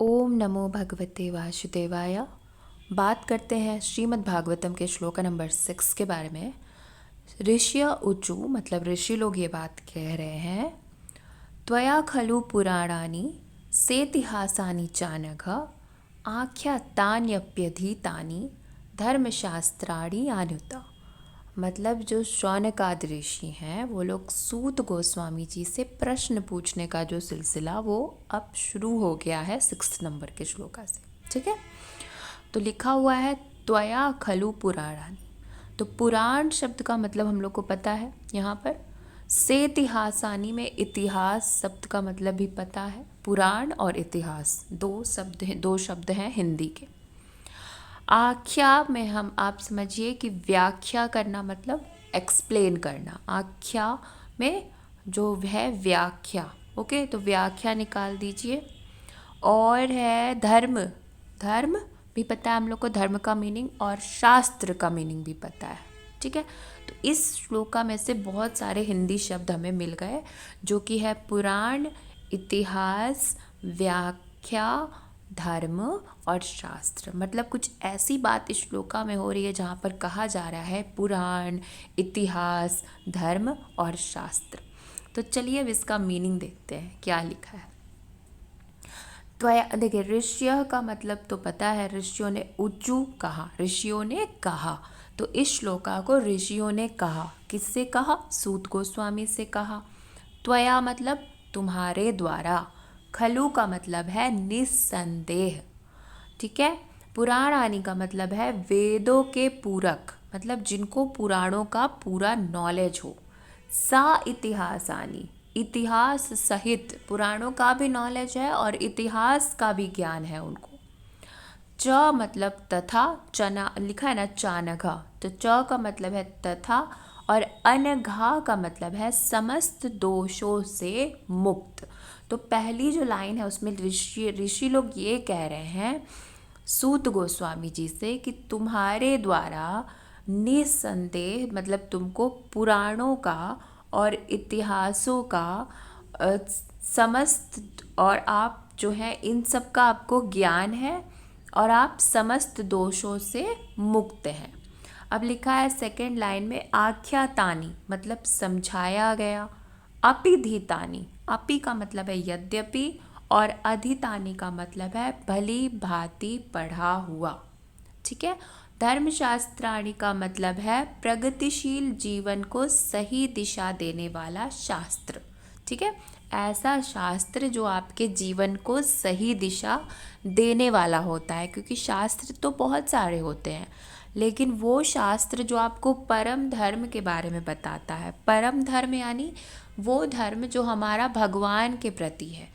ओम नमो भगवते वासुदेवाय। बात करते हैं श्रीमद् भागवतम के श्लोक नंबर 6 के बारे में। ऋषय ऊचु मतलब ऋषि लोग ये बात कह रहे हैं। त्वया खलु पुराणानि सेतिहासानि चानघ आख्यातान्यप्यधीतानि धर्मशास्त्राणि आनुत। मतलब जो शौनकाद ऋषि हैं वो लोग सूत गोस्वामी जी से प्रश्न पूछने का जो सिलसिला वो अब शुरू हो गया है 6 नंबर के श्लोका से। ठीक है, तो लिखा हुआ है त्वया खलु पुराणानि। तो पुराण शब्द का मतलब हम लोग को पता है। यहाँ पर से इतिहासानी में इतिहास शब्द का मतलब भी पता है। पुराण और इतिहास दो शब्द हैं हिंदी के। आख्या में हम आप समझिए कि व्याख्या करना मतलब एक्सप्लेन करना। आख्या में जो है व्याख्या। ओके, तो व्याख्या निकाल दीजिए। और है धर्म। धर्म भी पता है हम लोग को, धर्म का मीनिंग, और शास्त्र का मीनिंग भी पता है। ठीक है, तो इस श्लोका में से बहुत सारे हिंदी शब्द हमें मिल गए जो कि है पुराण, इतिहास, व्याख्या, धर्म और शास्त्र। मतलब कुछ ऐसी बात इस श्लोका में हो रही है जहाँ पर कहा जा रहा है पुराण, इतिहास, धर्म और शास्त्र। तो चलिए अब इसका मीनिंग देखते हैं क्या लिखा है। त्वया देखिए, ऋष्य का मतलब तो पता है, ऋषियों ने ऊचु कहा, ऋषियों ने कहा। तो इस श्लोका को ऋषियों ने कहा। किससे कहा? सूत गोस्वामी से कहा। त्वया मतलब तुम्हारे द्वारा। खलु का मतलब है निस्संदेह। ठीक है, पुराणानि का मतलब है वेदों के पूरक, मतलब जिनको पुराणों का पूरा नॉलेज हो। सा इतिहासानि, इतिहास सहित पुराणों का भी नॉलेज है और इतिहास का भी ज्ञान है उनको। च मतलब तथा, चना लिखा है ना चानघा, तो च का मतलब है तथा और अनघा का मतलब है समस्त दोषों से मुक्त। तो पहली जो लाइन है उसमें ऋषि लोग ये कह रहे हैं सूत गोस्वामी जी से कि तुम्हारे द्वारा निस्संदेह, मतलब तुमको पुराणों का और इतिहासों का समस्त, और आप जो है इन सब का आपको ज्ञान है और आप समस्त दोषों से मुक्त हैं। अब लिखा है सेकेंड लाइन में आख्यातानी मतलब समझाया गया। अपिधीतानी, अपि का मतलब है यद्यपि, और अधितानी का मतलब है भली भांति पढ़ा हुआ। ठीक है, धर्मशास्त्राणि का मतलब है प्रगतिशील जीवन को सही दिशा देने वाला शास्त्र। ठीक है, ऐसा शास्त्र जो आपके जीवन को सही दिशा देने वाला होता है, क्योंकि शास्त्र तो बहुत सारे होते हैं लेकिन वो शास्त्र जो आपको परम धर्म के बारे में बताता है। परम धर्म यानी वो धर्म जो हमारा भगवान के प्रति है,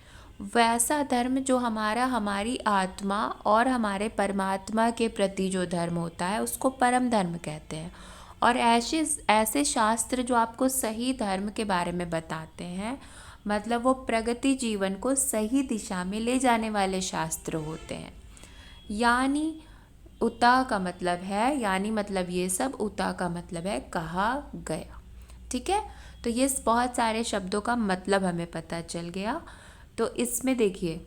वैसा धर्म जो हमारी आत्मा और हमारे परमात्मा के प्रति जो धर्म होता है उसको परम धर्म कहते हैं। और ऐसे शास्त्र जो आपको सही धर्म के बारे में बताते हैं, मतलब वो प्रगति जीवन को सही दिशा में ले जाने वाले शास्त्र होते हैं। यानी उता का मतलब है, यानी मतलब ये सब, उता का मतलब है कहा गया। ठीक है, तो ये बहुत सारे शब्दों का मतलब हमें पता चल गया। तो इसमें देखिए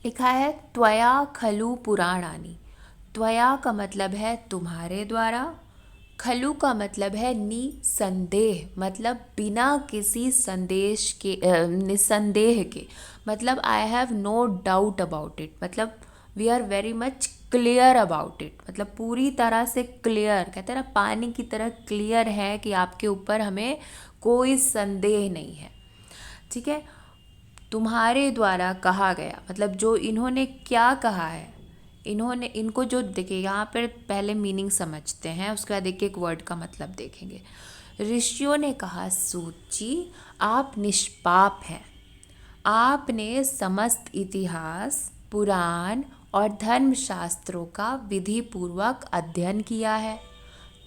लिखा है त्वया खलु पुराणानि। त्वया का मतलब है तुम्हारे द्वारा। खलु का मतलब है निसंदेह, मतलब बिना किसी संदेश के, निसंदेह के, मतलब I have no doubt about it, मतलब we are very much clear about it, मतलब पूरी तरह से क्लियर, कहते हैं ना पानी की तरह क्लियर है कि आपके ऊपर हमें कोई संदेह नहीं है। ठीक है, तुम्हारे द्वारा कहा गया, मतलब जो इन्होंने क्या कहा है, इनको जो देखिए यहाँ पर पहले मीनिंग समझते हैं, उसके बाद एक एक वर्ड का मतलब देखेंगे। ऋषियों ने कहा सूत जी आप निष्पाप हैं, आपने समस्त इतिहास, पुराण और धर्मशास्त्रों का विधि पूर्वक अध्ययन किया है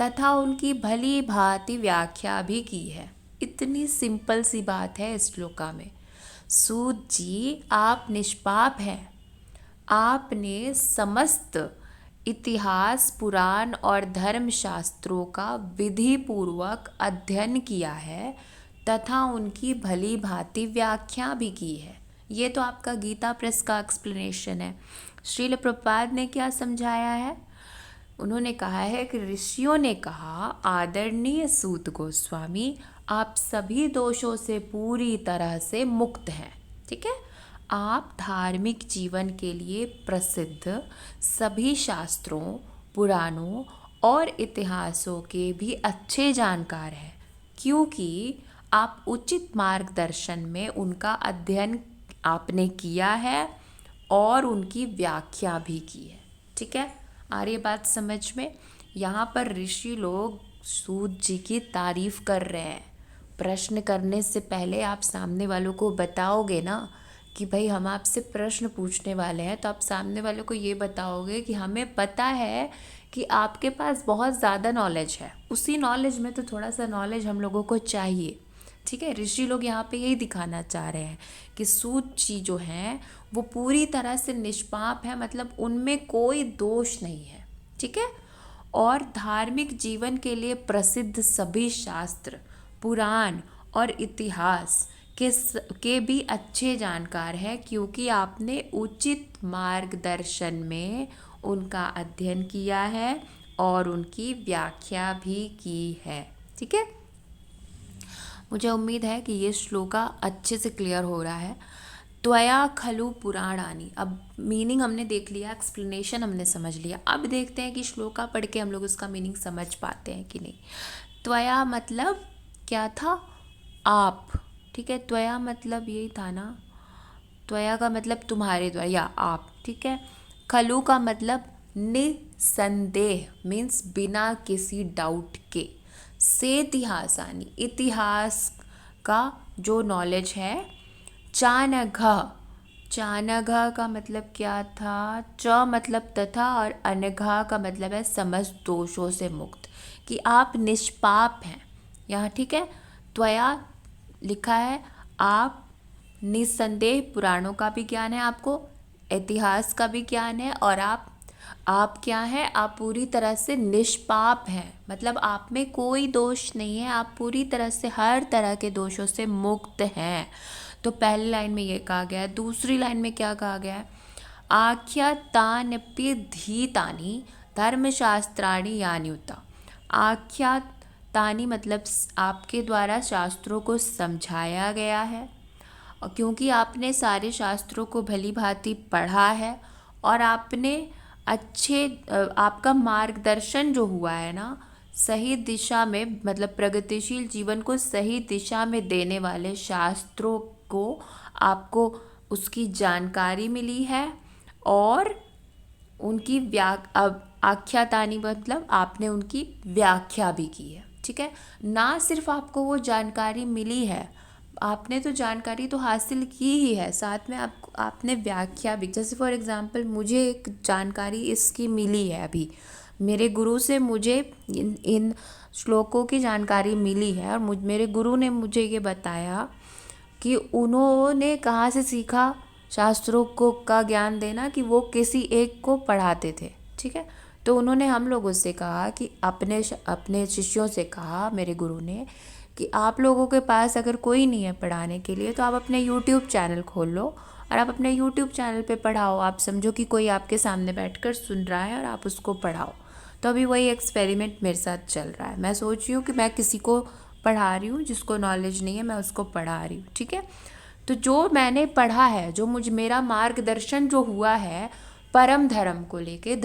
तथा उनकी भली भांति व्याख्या भी की है। इतनी सिंपल सी बात है इस श्लोका में। सूत जी आप निष्पाप हैं, आपने समस्त इतिहास, पुराण और धर्मशास्त्रों का विधि पूर्वक अध्ययन किया है तथा उनकी भली भांति व्याख्या भी की है। ये तो आपका गीता प्रेस का एक्सप्लेनेशन है। श्रील प्रभुपाद ने क्या समझाया है? उन्होंने कहा है कि ऋषियों ने कहा, आदरणीय सूत गोस्वामी, आप सभी दोषों से पूरी तरह से मुक्त हैं। ठीक है, आप धार्मिक जीवन के लिए प्रसिद्ध सभी शास्त्रों, पुराणों और इतिहासों के भी अच्छे जानकार हैं, क्योंकि आप उचित मार्गदर्शन में उनका अध्ययन आपने किया है और उनकी व्याख्या भी की है। ठीक है, आ रही है बात समझ में? यहाँ पर ऋषि लोग सूत जी की तारीफ कर रहे हैं। प्रश्न करने से पहले आप सामने वालों को बताओगे ना कि भाई हम आपसे प्रश्न पूछने वाले हैं, तो आप सामने वालों को ये बताओगे कि हमें पता है कि आपके पास बहुत ज़्यादा नॉलेज है, उसी नॉलेज में तो थोड़ा सा नॉलेज हम लोगों को चाहिए। ठीक है, ऋषि लोग यहाँ पे यही दिखाना चाह रहे हैं कि सूत जी जो हैं वो पूरी तरह से निष्पाप है, मतलब उनमें कोई दोष नहीं है। ठीक है, और धार्मिक जीवन के लिए प्रसिद्ध सभी शास्त्र, पुराण और इतिहास के भी अच्छे जानकार हैं, क्योंकि आपने उचित मार्गदर्शन में उनका अध्ययन किया है और उनकी व्याख्या भी की है। ठीक है, मुझे उम्मीद है कि ये श्लोका अच्छे से क्लियर हो रहा है। त्वया खलु पुराणानि, अब मीनिंग हमने देख लिया, एक्सप्लेनेशन हमने समझ लिया। अब देखते हैं कि श्लोका पढ़ के हम लोग उसका मीनिंग समझ पाते हैं कि नहीं। त्वया मतलब क्या था? आप। ठीक है, त्वया मतलब यही था ना, त्वया का मतलब तुम्हारे द्वारा या आप। ठीक है, खलु का मतलब निसंदेह, मीन्स बिना किसी डाउट के। से इतिहासानी, इतिहास का जो नॉलेज है। चानघ, चानघ का मतलब क्या था? च मतलब तथा और अनघा का मतलब है समस्त दोषों से मुक्त, कि आप निष्पाप हैं यहाँ। ठीक है, त्वया लिखा है आप निस्संदेह पुराणों का भी ज्ञान है आपको, इतिहास का भी ज्ञान है, और आप क्या हैं? आप पूरी तरह से निष्पाप हैं, मतलब आप में कोई दोष नहीं है, आप पूरी तरह से हर तरह के दोषों से मुक्त हैं। तो पहली लाइन में ये कहा गया है। दूसरी लाइन में क्या कहा गया है? आख्यातान्यपि धीतानि धर्मशास्त्राणि यान्युता। आख्यातानि मतलब आपके द्वारा शास्त्रों को समझाया गया है, और क्योंकि आपने सारे शास्त्रों को भली भांति पढ़ा है और आपने आपका मार्गदर्शन जो हुआ है ना सही दिशा में, मतलब प्रगतिशील जीवन को सही दिशा में देने वाले शास्त्रों को आपको उसकी जानकारी मिली है, और उनकी आख्यातानी मतलब आपने उनकी व्याख्या भी की है। ठीक है, ना सिर्फ आपको वो जानकारी मिली है, आपने तो जानकारी तो हासिल की ही है, साथ में आपने व्याख्या भी। जैसे फॉर एग्जांपल मुझे एक जानकारी इसकी मिली है, अभी मेरे गुरु से मुझे इन श्लोकों की जानकारी मिली है, और मेरे गुरु ने मुझे ये बताया कि उन्होंने कहाँ से सीखा शास्त्रों को का ज्ञान देना, कि वो किसी एक को पढ़ाते थे। ठीक है, तो उन्होंने हम लोगों से कहा कि अपने शिष्यों से कहा, मेरे गुरु ने, कि आप लोगों के पास अगर कोई नहीं है पढ़ाने के लिए तो आप अपने यूट्यूब चैनल खोल लो और आप अपने यूट्यूब चैनल पे पढ़ाओ। आप समझो कि कोई आपके सामने बैठकर सुन रहा है और आप उसको पढ़ाओ। तो अभी वही एक्सपेरिमेंट मेरे साथ चल रहा है। मैं सोच रही हूँ कि मैं किसी को पढ़ा रही हूँ, जिसको नॉलेज नहीं है मैं उसको पढ़ा रही हूँ। ठीक है, तो जो मैंने पढ़ा है, जो मेरा मार्गदर्शन जो हुआ है परम धर्म को लेके,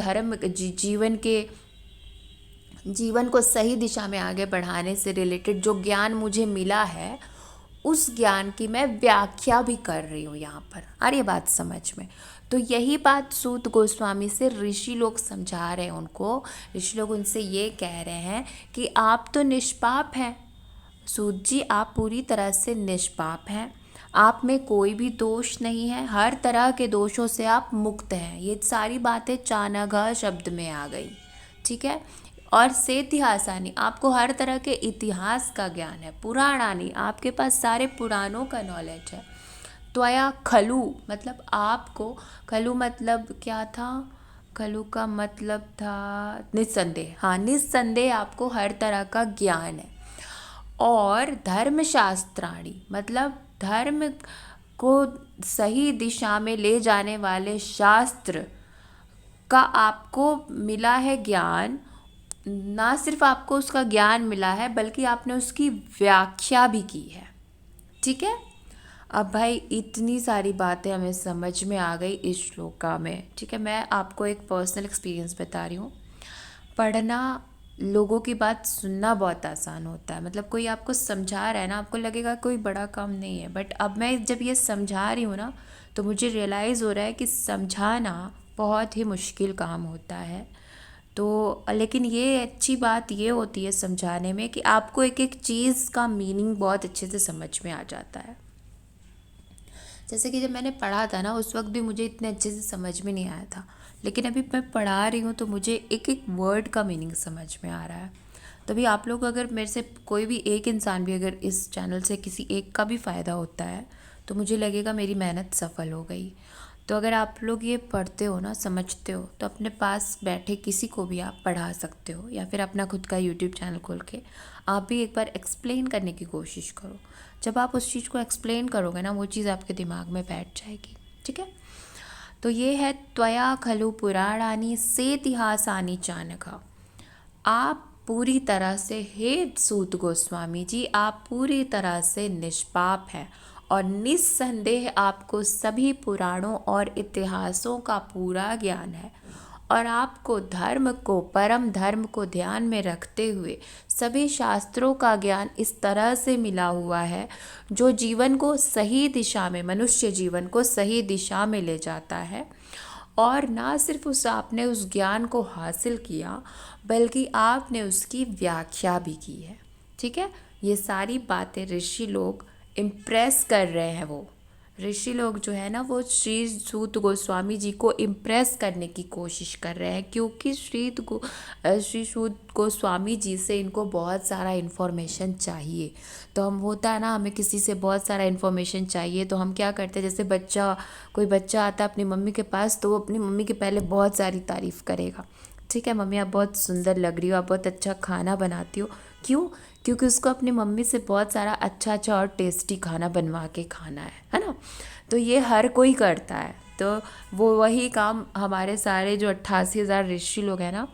जीवन को सही दिशा में आगे बढ़ाने से रिलेटेड जो ज्ञान मुझे मिला है, उस ज्ञान की मैं व्याख्या भी कर रही हूँ यहाँ पर। आ रही है बात समझ में? तो यही बात सूत गोस्वामी से ऋषि लोग समझा रहे हैं उनको। ऋषि लोग उनसे ये कह रहे हैं कि आप तो निष्पाप हैं सूत जी, आप पूरी तरह से निष्पाप हैं, आप में कोई भी दोष नहीं है, हर तरह के दोषों से आप मुक्त हैं। ये सारी बातें चानघ शब्द में आ गई। ठीक है, और से इतिहासानी, आपको हर तरह के इतिहास का ज्ञान है। पुराणानी, आपके पास सारे पुराणों का नॉलेज है। त्वया खलु मतलब आपको, खलु मतलब क्या था? खलु का मतलब था निस्संदेह। हाँ, निस्संदेह आपको हर तरह का ज्ञान है। और धर्मशास्त्राणी मतलब को सही दिशा में ले जाने वाले शास्त्र का आपको मिला है ज्ञान। ना सिर्फ आपको उसका ज्ञान मिला है बल्कि आपने उसकी व्याख्या भी की है। ठीक है। अब भाई इतनी सारी बातें हमें समझ में आ गई इस श्लोका में। ठीक है, मैं आपको एक पर्सनल एक्सपीरियंस बता रही हूँ। पढ़ना, लोगों की बात सुनना बहुत आसान होता है। मतलब कोई आपको समझा रहा है ना, आपको लगेगा कोई बड़ा काम नहीं है, बट अब मैं जब ये समझा रही हूँ ना तो मुझे रियलाइज़ हो रहा है कि समझाना बहुत ही मुश्किल काम होता है। तो लेकिन ये अच्छी बात ये होती है समझाने में कि आपको एक एक चीज़ का मीनिंग बहुत अच्छे से समझ में आ जाता है। जैसे कि जब मैंने पढ़ा था ना उस वक्त भी मुझे इतने अच्छे से समझ में नहीं आया था, लेकिन अभी मैं पढ़ा रही हूँ तो मुझे एक एक वर्ड का मीनिंग समझ में आ रहा है। तभी आप लोग अगर मेरे से कोई भी एक इंसान भी अगर इस चैनल से किसी एक का भी फ़ायदा होता है तो मुझे लगेगा मेरी मेहनत सफल हो गई। तो अगर आप लोग ये पढ़ते हो ना, समझते हो, तो अपने पास बैठे किसी को भी आप पढ़ा सकते हो, या फिर अपना खुद का यूट्यूब चैनल खोल के आप भी एक बार एक्सप्लेन करने की कोशिश करो। जब आप उस चीज़ को एक्सप्लेन करोगे ना वो चीज़ आपके दिमाग में बैठ जाएगी। ठीक है। तो ये है त्वया खलु पुराणानि सेतिहासानि चानघा। आप पूरी तरह से, हे सूत गोस्वामी जी, आप पूरी तरह से निष्पाप हैं और निस्संदेह आपको सभी पुराणों और इतिहासों का पूरा ज्ञान है, और आपको धर्म को, परम धर्म को ध्यान में रखते हुए सभी शास्त्रों का ज्ञान इस तरह से मिला हुआ है जो जीवन को सही दिशा में, मनुष्य जीवन को सही दिशा में ले जाता है। और ना सिर्फ उस आपने उस ज्ञान को हासिल किया बल्कि आपने उसकी व्याख्या भी की है। ठीक है। ये सारी बातें ऋषि लोग इम्प्रेस कर रहे हैं। वो ऋषि लोग जो है ना वो श्री सूत गोस्वामी जी को इम्प्रेस करने की कोशिश कर रहे हैं, क्योंकि श्री सूत गोस्वामी जी से इनको बहुत सारा इन्फॉर्मेशन चाहिए। तो हम, होता है ना, हमें किसी से बहुत सारा इन्फॉर्मेशन चाहिए तो हम क्या करते हैं, जैसे कोई बच्चा आता है अपनी मम्मी के पास तो वो अपनी मम्मी के पहले बहुत सारी तारीफ़ करेगा। ठीक है, मम्मी आप बहुत सुंदर लग रही हो, आप बहुत अच्छा खाना बनाती हो। क्यों? क्योंकि उसको अपनी मम्मी से बहुत सारा अच्छा अच्छा और टेस्टी खाना बनवा के खाना है ना। तो ये हर कोई करता है। तो वो वही काम हमारे सारे जो 88,000 ऋषि लोग हैं ना,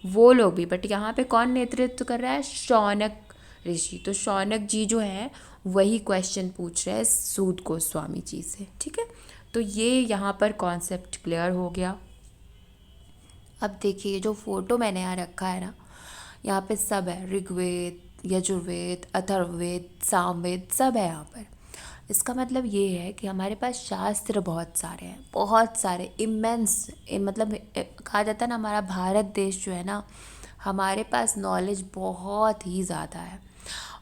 वो लोग भी, बट यहाँ पे कौन नेतृत्व कर रहा है? शौनक ऋषि। तो शौनक जी जो है वही क्वेश्चन पूछ रहे हैं सूत गोस्वामी जी से। ठीक है। तो ये यहाँ पर कॉन्सेप्ट क्लियर हो गया। अब देखिए जो फोटो मैंने यहाँ रखा है ना, यहाँ पे सब है, ऋग्वेद, यजुर्वेद, अथर्ववेद, सामवेद, सब है यहाँ पर। इसका मतलब ये है कि हमारे पास शास्त्र बहुत सारे हैं, बहुत सारे, इमेंस। मतलब कहा जाता है ना, हमारा भारत देश जो है ना, हमारे पास नॉलेज बहुत ही ज़्यादा है।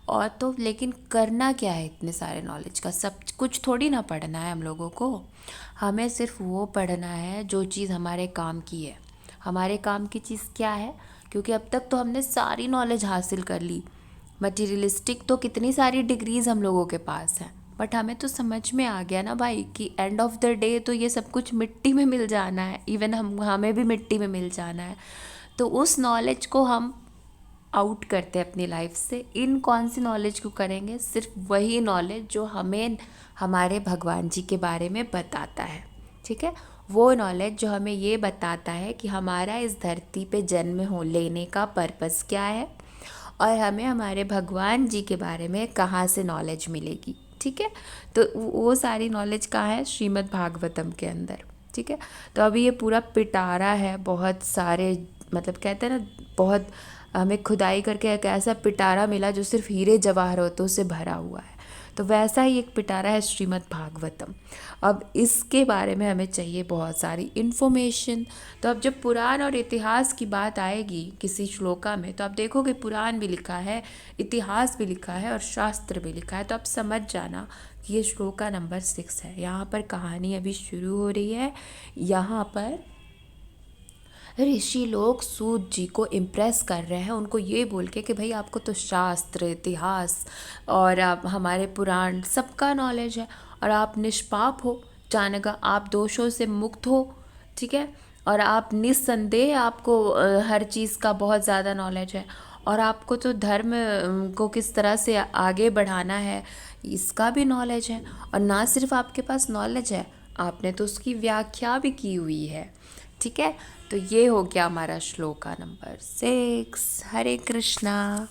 और तो लेकिन करना क्या है इतने सारे नॉलेज का? सब कुछ थोड़ी ना पढ़ना है हम लोगों को। हमें सिर्फ वो पढ़ना है जो चीज़ हमारे काम की है। हमारे काम की चीज़ क्या है? क्योंकि अब तक तो हमने सारी नॉलेज हासिल कर ली, मटीरियलिस्टिक तो कितनी सारी डिग्रीज़ हम लोगों के पास हैं, बट हमें तो समझ में आ गया ना भाई कि एंड ऑफ द डे तो ये सब कुछ मिट्टी में मिल जाना है। इवन हमें भी मिट्टी में मिल जाना है। तो उस नॉलेज को हम आउट करते हैं अपनी लाइफ से। इन कौन सी नॉलेज को करेंगे? सिर्फ वही नॉलेज जो हमें हमारे भगवान जी के बारे में बताता है। ठीक है। वो नॉलेज जो हमें ये बताता है कि हमारा इस धरती पे जन्म हो लेने का पर्पस क्या है, और हमें हमारे भगवान जी के बारे में कहाँ से नॉलेज मिलेगी। ठीक है। तो वो सारी नॉलेज कहाँ है? श्रीमद् भागवतम के अंदर। ठीक है। तो अभी ये पूरा पिटारा है, बहुत सारे, मतलब कहते हैं ना, बहुत हमें खुदाई करके एक ऐसा पिटारा मिला जो सिर्फ हीरे जवाहरातों से भरा हुआ है। तो वैसा ही एक पिटारा है श्रीमद् भागवतम। अब इसके बारे में हमें चाहिए बहुत सारी इन्फॉर्मेशन। तो अब जब पुराण और इतिहास की बात आएगी किसी श्लोका में, तो आप देखोगे पुराण भी लिखा है, इतिहास भी लिखा है और शास्त्र भी लिखा है। तो आप समझ जाना कि ये श्लोका नंबर 6 है। यहाँ पर कहानी अभी शुरू हो रही है। यहाँ पर ऋषि लोग सूत जी को इम्प्रेस कर रहे हैं, उनको ये बोल के कि भाई आपको तो शास्त्र, इतिहास और आप हमारे पुराण सबका नॉलेज है, और आप निष्पाप हो, चाणक्य, आप दोषों से मुक्त हो। ठीक है। और आप निस्संदेह, आपको हर चीज़ का बहुत ज़्यादा नॉलेज है, और आपको तो धर्म को किस तरह से आगे बढ़ाना है इसका भी नॉलेज है। और ना सिर्फ आपके पास नॉलेज है, आपने तो उसकी व्याख्या भी की हुई है। ठीक है, तो ये हो गया हमारा श्लोका नंबर 6। हरे कृष्णा।